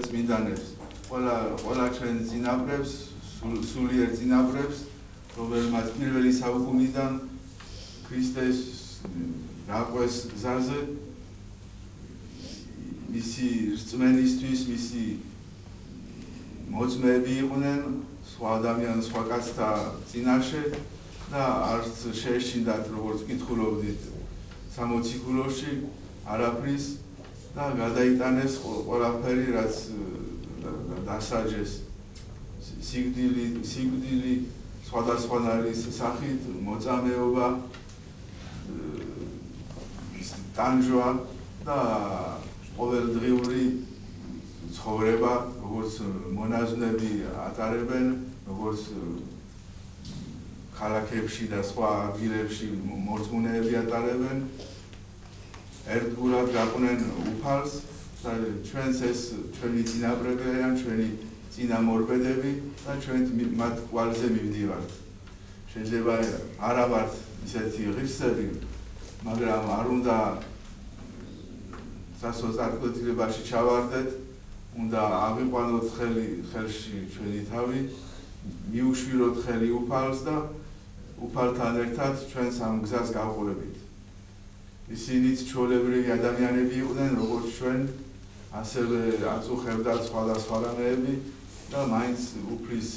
წმინდანებს, ყველა ჩვენ წინაპრებს, სულიერ წინაპრებს, რომელმაც პირველი საუკუნიდან ქრისტეს გაყვეს გზაზე, მისი რწმენისთვის, მისი მოწმეები იყვნენ სხვა ადამიანის, სხვა კაცთა წინაშე და არც შეეშინდათ, როგორც კითხულობდით, 60 ქულოში არაფრის და გადაიტანეს ყველაფერი, რაც დასაჯეს სიკვდილი, სხვადასხვანაირი სახით, მოწამეობა, ტანჯვა და ყოველდღიური ცხოვრება, როგორც მონაზვნები ატარებენ, როგორც ქალაქებში და სხვა ადგილებში მორწმუნეები ატარებენ, ერთგულად გაყვნენ უფალს და ჩვენს ეს ჩვენი წინაპრები არიან, ჩვენი წინამორბედები და ჩვენ მათ კვალზე მივდივართ. შეიძლება არა ვართ ისეთი ღირსები, მაგრამ არ უნდა სასოწარკვეთილებაში ჩავარდეთ, უნდა ავიყვანოთ ხელში ჩვენი თავი, მიუშვიროთ ხელი უფალს და უფალთან ერთად ჩვენს ამ გზას გავყვებით. ისინიც ჩვეულებრივი ადამიანები იყვნენ, როგორც ჩვენ, ასევე აწუხებდათ სხვადასხვა რამეები და მაინც უფლის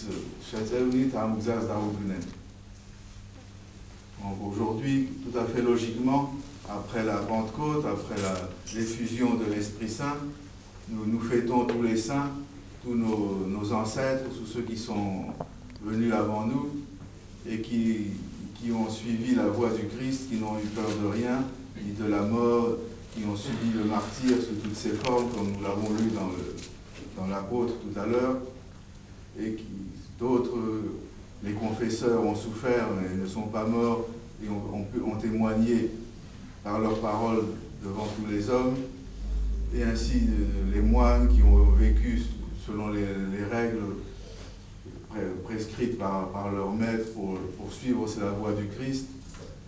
შეწევნით ამ გზას დაუდგნენ. Aujourd'hui, tout à fait logiquement, après la Pentecôte, après l'effusion de l'Esprit Saint, nous fêtons tous les saints, tous nos ancêtres, tous ceux qui sont venus avant nous et qui ont suivi la voie du Christ, qui n'ont eu peur de rien, ni de la mort, qui ont subi le martyre sous toutes ses formes, comme nous l'avons lu dans l'apôtre tout à l'heure, et d'autres, les confesseurs, ont souffert mais ne sont pas morts et ont témoigné par leurs paroles devant tous les hommes, et ainsi les moines qui ont vécu selon les règles prescrites par leur maître pour suivre la voie du Christ,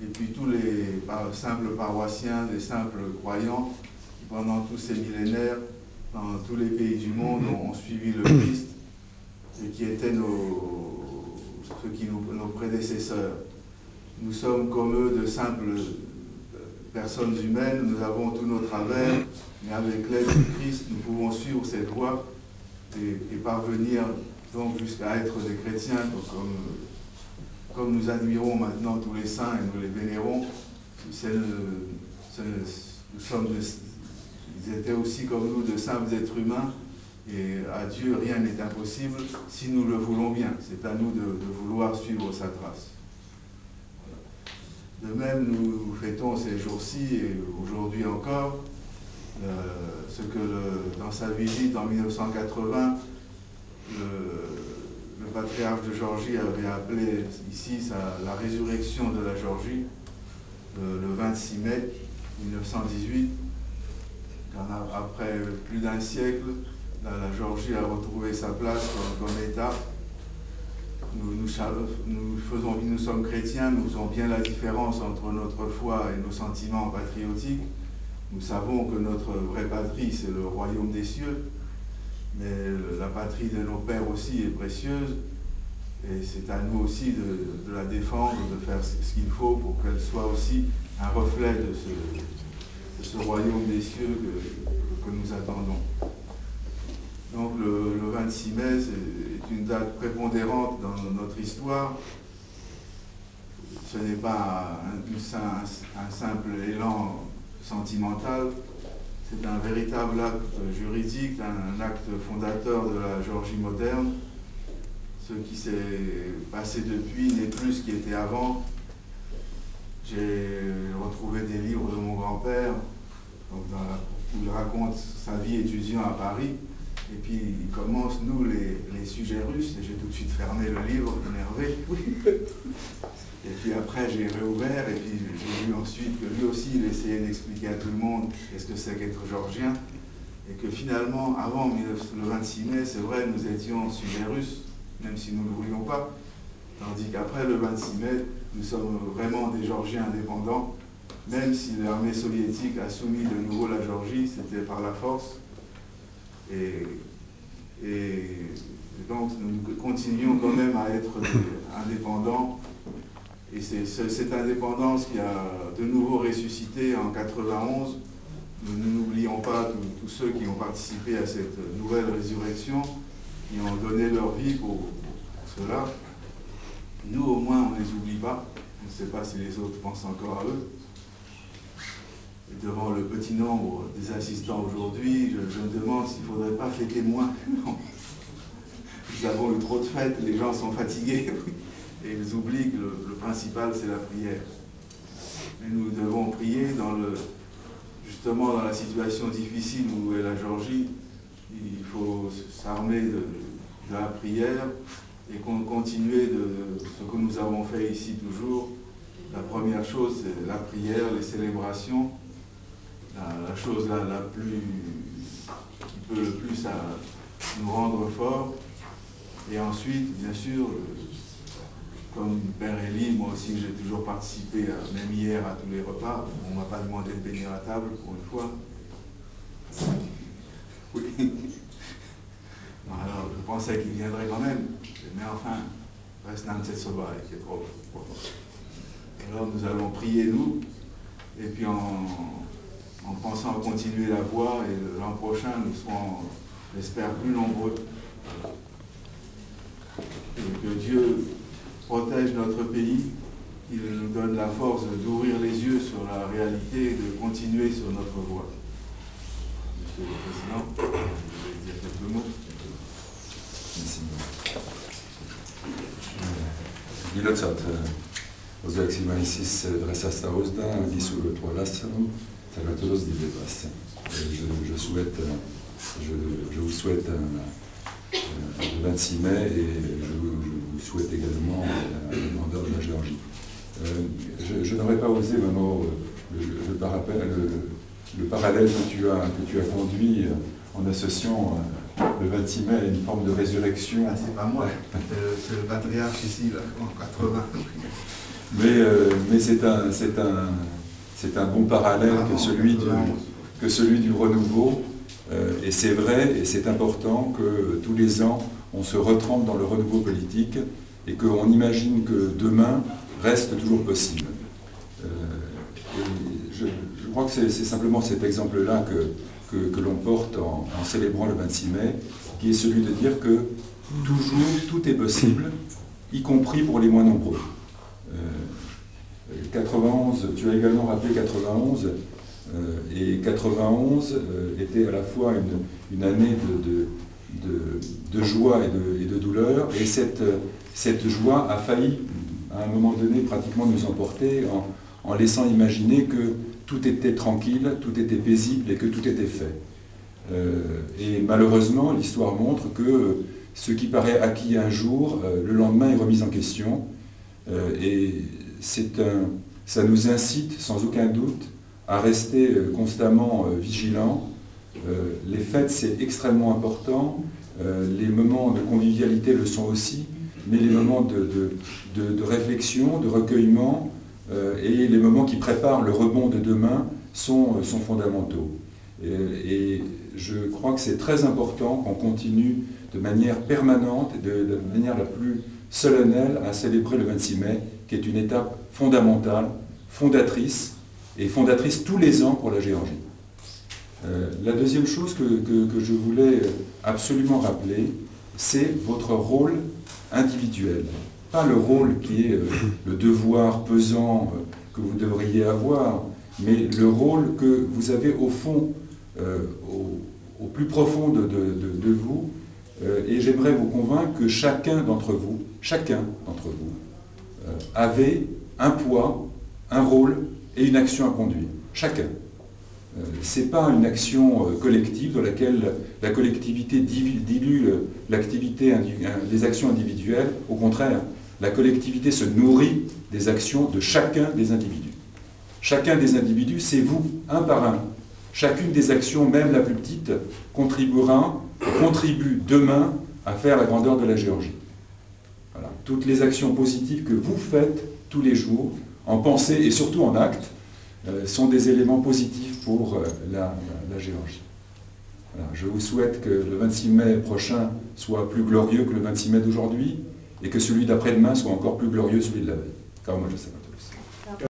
et puis tous les simples paroissiens, les simples croyants qui pendant tous ces millénaires, dans tous les pays du monde, ont suivi le Christ et qui étaient nos prédécesseurs. Nous sommes comme eux de simples personnes humaines, nous avons tous nos travers, mais avec l'aide du Christ, nous pouvons suivre cette voie et parvenir donc jusqu'à être des chrétiens, comme nous admirons maintenant tous les saints et nous les vénérons. Ils étaient aussi comme nous de simples êtres humains, et à Dieu rien n'est impossible si nous le voulons bien. C'est à nous de vouloir suivre sa trace. De même, nous fêtons ces jours-ci et aujourd'hui encore ce que dans sa visite en 1980, le patriarche de Géorgie avait appelé ici la résurrection de la Géorgie, le 26 mai 1918. Après plus d'un siècle, la Géorgie a retrouvé sa place comme État. Nous sommes chrétiens, nous faisons bien la différence entre notre foi et nos sentiments patriotiques. Nous savons que notre vraie patrie, c'est le royaume des cieux, mais la patrie de nos pères aussi est précieuse, et c'est à nous aussi de la défendre, de faire ce qu'il faut pour qu'elle soit aussi un reflet de ce royaume des cieux que nous attendons. Donc le 26 mai est une date prépondérante dans notre histoire. Ce n'est pas un simple élan sentimental, c'est un véritable acte juridique, un acte fondateur de la Géorgie moderne. Ce qui s'est passé depuis n'est plus ce qui était avant. J'ai retrouvé des livres de mon grand-père où il raconte sa vie étudiant à Paris. Et puis il commence, nous, les sujets russes, et j'ai tout de suite fermé le livre, énervé. Et puis après, j'ai réouvert, et puis j'ai vu ensuite que lui aussi, il essayait d'expliquer à tout le monde qu'est-ce que c'est qu'être géorgien, et que finalement, avant le 26 mai, c'est vrai, nous étions sujets russes, même si nous ne le voulions pas, tandis qu'après le 26 mai, nous sommes vraiment des Géorgiens indépendants, même si l'armée soviétique a soumis de nouveau la Géorgie, c'était par la force. Et Et donc nous continuons quand même à être indépendants. Et c'est cette indépendance qui a de nouveau ressuscité en 91. Nous n'oublions pas tous ceux qui ont participé à cette nouvelle résurrection, qui ont donné leur vie pour cela. Nous, au moins, on ne les oublie pas. On ne sait pas si les autres pensent encore à eux. Et devant le petit nombre des assistants aujourd'hui, je me demande s'il ne faudrait pas fêter moins. Non. Nous avons eu trop de fêtes, les gens sont fatigués, et ils oublient que le principal, c'est la prière. Mais nous devons prier justement dans la situation difficile où est la Géorgie. Il faut s'armer de la prière et continuer de ce que nous avons fait ici toujours. La première chose, c'est la prière, les célébrations. La chose la plus qui peut le plus nous rendre forts. Et ensuite, bien sûr, comme Père Élie, moi aussi j'ai toujours participé, même hier, à tous les repas. On ne m'a pas demandé de bénir à table pour une fois. Oui. Alors, je pensais qu'il viendrait quand même. Mais enfin, reste dans cette sauvage, qui est trop. Alors nous allons prier, nous, et puis en pensant à continuer la voie, et l'an prochain, nous serons, j'espère, plus nombreux. Et que Dieu protège notre pays, qu'il nous donne la force d'ouvrir les yeux sur la réalité et de continuer sur notre voie. Monsieur le Président, je vais dire quelques mots. Merci. Ilocot, az Eximaisis Dressastahozda, Dissulot Walassalom, Tagatolos Dibebas. Je vous souhaite le 26 mai et je vous souhaite également la grandeur de la Géorgie. Je n'aurais pas osé, Maman, le parallèle que tu as conduit en associant le 26 mai à une forme de résurrection. Ah, c'est pas moi, c'est le patriarche ici, là, en 80. Mais c'est un bon parallèle que celui du renouveau. Et c'est vrai, et c'est important que tous les ans, on se retrempe dans le renouveau politique et qu'on imagine que demain reste toujours possible. Je crois que c'est simplement cet exemple-là que l'on porte en célébrant le 26 mai, qui est celui de dire que toujours tout est possible, y compris pour les moins nombreux. 91, tu as également rappelé 91, et 91 était à la fois une année de joie et de douleur, et cette joie a failli, à un moment donné, pratiquement nous emporter en laissant imaginer que tout était tranquille, tout était paisible et que tout était fait. Et malheureusement, l'histoire montre que ce qui paraît acquis un jour, le lendemain est remis en question, et ça nous incite sans aucun doute à rester constamment vigilants. Les fêtes, c'est extrêmement important, les moments de convivialité le sont aussi, mais les moments de réflexion, de recueillement, et les moments qui préparent le rebond de demain sont fondamentaux. Et je crois que c'est très important qu'on continue de manière permanente, de manière la plus solennelle, à célébrer le 26 mai, qui est une étape fondamentale, fondatrice, et fondatrice tous les ans pour la Géorgie. La deuxième chose que je voulais absolument rappeler, c'est votre rôle individuel. Pas le rôle qui est le devoir pesant que vous devriez avoir, mais le rôle que vous avez au fond, au plus profond de vous. Et j'aimerais vous convaincre que chacun d'entre vous avait un poids, un rôle et une action à conduire. Chacun. Ce n'est pas une action collective dans laquelle la collectivité dilue les actions individuelles. Au contraire, la collectivité se nourrit des actions de chacun des individus. Chacun des individus, c'est vous, un par un. Chacune des actions, même la plus petite, contribue demain à faire la grandeur de la Géorgie. Voilà. Toutes les actions positives que vous faites tous les jours, en pensée et surtout en acte, sont des éléments positifs pour la Géorgie. Voilà, je vous souhaite que le 26 mai prochain soit plus glorieux que le 26 mai d'aujourd'hui et que celui d'après-demain soit encore plus glorieux que celui de la veille. Car moi je sais pas tous.